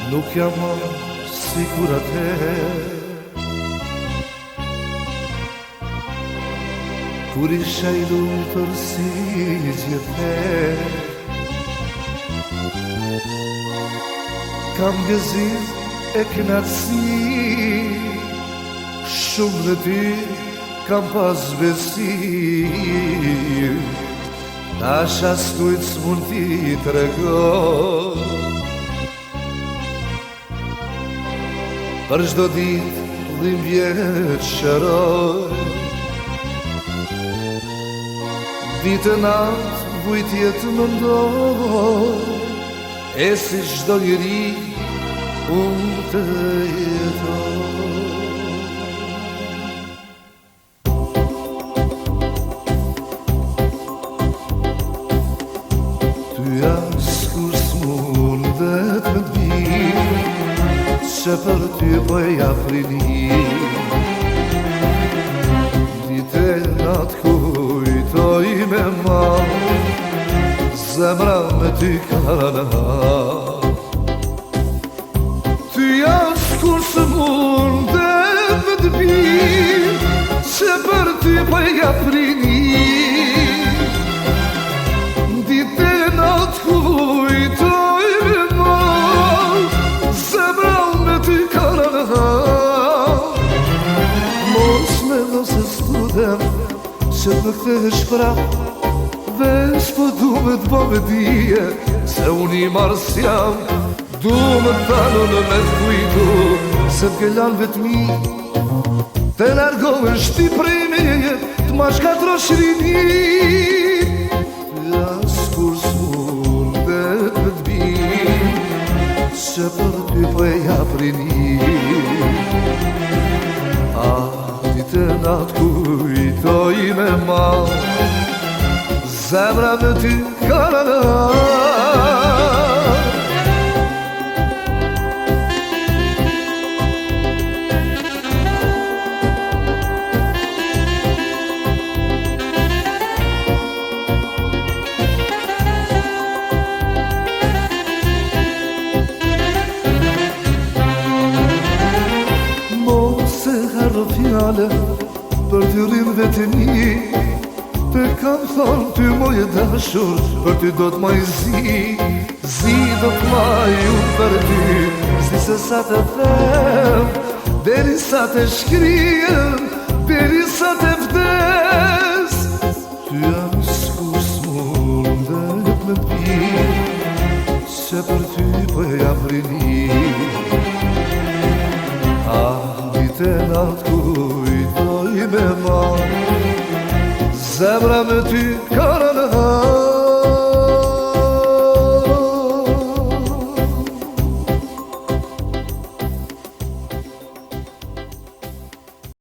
Nuk jam më sigur atëherë kur isha I lumtur si gjithherë. Kam gëzim e kënaqësi, shumë në ty kam pas besim. Tash as kujt s'mund t'i tregoj, për çdo ditë dhimbjet shëroj. Ditë natë vujtjet më ndoj, e si çdo njeri unë të jetoj. Ty as kur s'mundet me t'bi, se për ty po jap rinim. Ditë natë kujtoj me mal, zemra me ty kana. Ty as kur s'mundet me t'bi, se për ty po jap rinim. Ditë natë kujtoj me mal, zemra me ty kana. Mos me do se studem, se të kthehesh prap, veç po du me t'bo me dije, se unë I marsjam, du me t'anon me t'kujtu, se t'ke lan vetmi, te largohen shti prej meje, t'ma shkatrosh rinit. Ty as kur s'mundet me t'bi, se për ty po e jap rinit. Ditë natë kujtoj me mal, zemra me ty kana. Mos e harro fjale për ty rrim vetëmi, te kam thonë ty moje dashur, për ty do t'maj zi do t'maj unë për ty. S'di se sa të them, deri sa të shkrijem, deri sa të vdes. Ty as kur s'mundet me t'bi, se për ty po e jap rinim. Ditë natë kujtoj me mal, zemra me ty ka